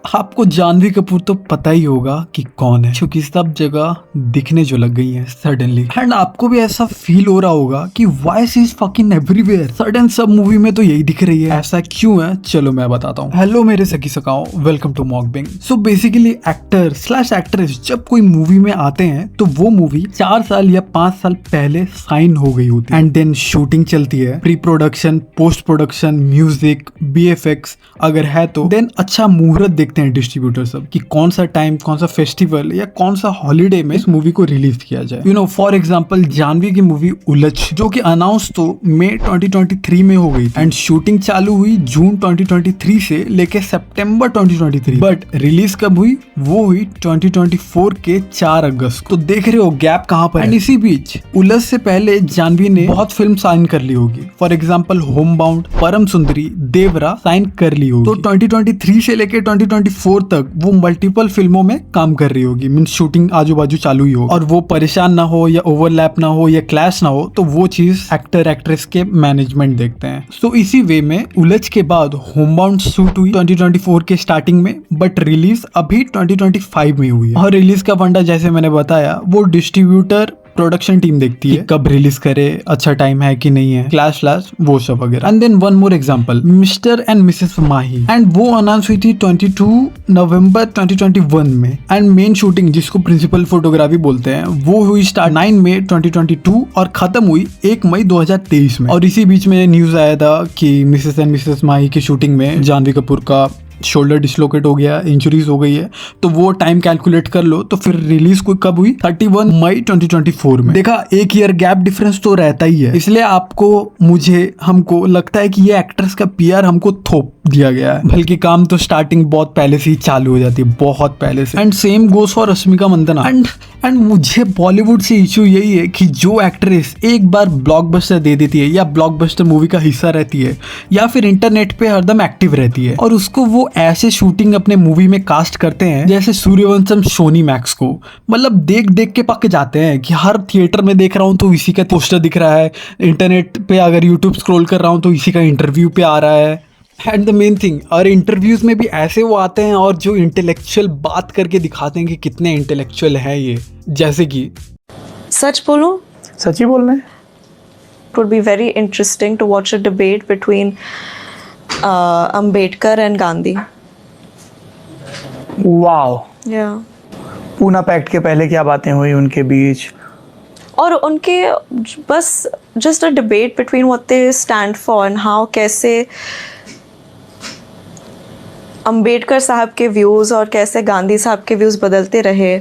आपको जानवी कपूर तो पता ही होगा कि कौन है, क्योंकि सब जगह दिखने जो लग गई है सडनली। एंड आपको भी ऐसा फील हो रहा होगा कि why she is fucking everywhere, sudden सब मूवी में तो यही दिख रही है। ऐसा क्यों है चलो मैं बताता हूँ। हेलो मेरे सखी सकाओ, वेलकम टू मॉकबिंग। So basically actor slash actress जब कोई मूवी में आते हैं तो वो मूवी 4 साल या 5 साल पहले साइन हो गई होती है एंड देन शूटिंग चलती है, pre production, post production, music, BFX अगर है तो देन अच्छा मुहूर्त देखते हैं डिस्ट्रीब्यूटर सब कि कौन सा टाइम, कौन सा फेस्टिवल या कौन सा हॉलीडे में इस मूवी को रिलीज किया जाए। You know for example Janhvi की मूवी उलझ जो कि अनाउंस तो मई 2023 में हो गई एंड शूटिंग चालू हुई जून 2023 से लेके सितंबर 2023, बट रिलीज कब हुई? वो हुई 2024 के 4 अगस्त। तो देख रहे हो गैप कहाँ पर। एंड इसी बीच उलझ से पहले जानवी ने बहुत फिल्म साइन कर ली होगी, फॉर एग्जाम्पल होम बाउंड, परम सुंदरी, देवरा साइन कर ली होगी। तो 2023 से लेके 2024 तक वो मल्टीपल फिल्मों में काम कर रही होगी, मीन शूटिंग आजू बाजू चालू ही हो और वो परेशान ना हो या ओवरलैप ना हो या क्लैश ना हो, तो वो चीज एक्टर एक्ट्रेस के मैनेजमेंट देखते हैं। तो इसी वे में उलझ के बाद होम बाउंड शूट हुई 2024 के स्टार्टिंग में, बट रिलीज अभी 2025 में हुई है। और रिलीज का फंडा जैसे मैंने बताया वो डिस्ट्रीब्यूटर प्रोडक्शन टीम देखती है कब रिलीज करे, अच्छा टाइम है कि नहीं है, क्लैश वो सब वगैरह। And then one more example, mister and missus Mahi, and वो अनाउंस हुई थी 22 नवंबर 2021 में एंड मेन शूटिंग जिसको प्रिंसिपल फोटोग्राफी बोलते हैं वो हुई स्टार्ट 9 मई 2022 और खत्म हुई 1 मई 2023 में। और इसी बीच में न्यूज आया था कि मिसेस एंड मिसेस माही की शूटिंग में जानवी कपूर का शोल्डर डिसलोकेट हो गया, इंजुरीज हो गई है, तो वो टाइम कैलकुलेट कर लो तो फिर रिलीज को कब हुई? 31 मई 2024 में। देखा, 1 ईयर गैप डिफरेंस तो रहता ही है, इसलिए आपको, मुझे, हमको लगता है कि ये एक्ट्रेस का PR हमको थोप दिया गया है, बल्कि काम तो स्टार्टिंग बहुत पहले से ही चालू हो जाती है, बहुत पहले से। And same goes for Rashmika Mandanna. And मुझे बॉलीवुड से इशू यही है कि जो एक्ट्रेस एक बार ब्लॉकबस्टर दे देती है या ब्लॉकबस्टर मूवी का हिस्सा रहती है या फिर इंटरनेट पे हरदम एक्टिव रहती है और उसको वो ऐसे शूटिंग अपने मूवी में कास्ट करते हैं जैसे सूर्यवंशम सोनी मैक्स को, मतलब देख देख के पक जाते हैं कि हर थिएटर में देख रहा हूँ तो इसी का पोस्टर दिख रहा है, इंटरनेट पे अगर यूट्यूब स्क्रॉल कर रहा हूँ तो इसी का इंटरव्यू पे आ रहा है। एंड द मेन थिंग, और इंटरव्यूज में भी ऐसे वो आते हैं और जो इंटेलेक्चुअल बात करके दिखाते हैं कि कितने इंटेलेक्चुअल है ये, जैसे कि सच बोलो, सच ही बोल रहे हैं। It would be very interesting to watch a debate between Ambedkar and Gandhi. Wow. Yeah. Poona pact के पहले क्या बातें हुई उनके बीच, और उनके बस just a debate between what they stand for and how कैसे अंबेडकर साहब के व्यूज़ और कैसे गांधी साहब के व्यूज़ बदलते रहे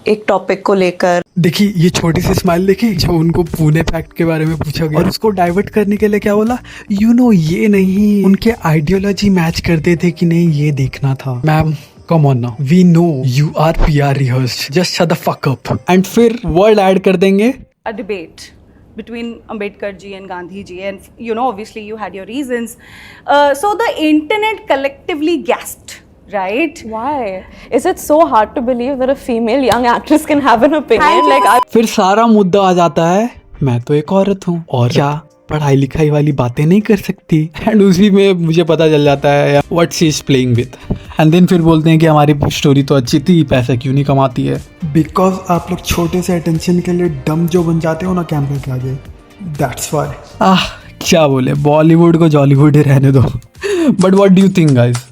एक टॉपिक को लेकर। देखिए ये छोटी सी स्माइल देखी जो उनको पुणे पैक्ट के बारे में पूछा गया और उसको डाइवर्ट करने के लिए क्या बोला, ये नहीं, उनके आइडियोलॉजी मैच करते थे कि नहीं, ये देखना था। Ma'am come on now, we know you are PR rehearsed, just shut the fuck up. And फिर वर्ड ऐड कर देंगे, a debate between Ambedkar ji and Gandhi ji, and obviously you had your reasons, so the internet collectively gasped, right? Why is it so hard to believe that a female young actress can have an opinion? फिर सारा मुद्दा आ जाता है, मैं तो एक औरत हूँ और क्या पढ़ाई लिखाई वाली बातें नहीं कर सकती। एंड उसी में मुझे पता चल जाता है what she is playing with. And then फिर बोलते हैं कि हमारी स्टोरी तो अच्छी थी, पैसा क्यों नहीं कमाती है। बिकॉज आप लोग छोटे से अटेंशन के लिए डम जो बन जाते हो ना कैमरे के आगे, दैट्स व्हाई। क्या बोले, बॉलीवुड को जॉलीवुड ही रहने दो। But what do you think guys?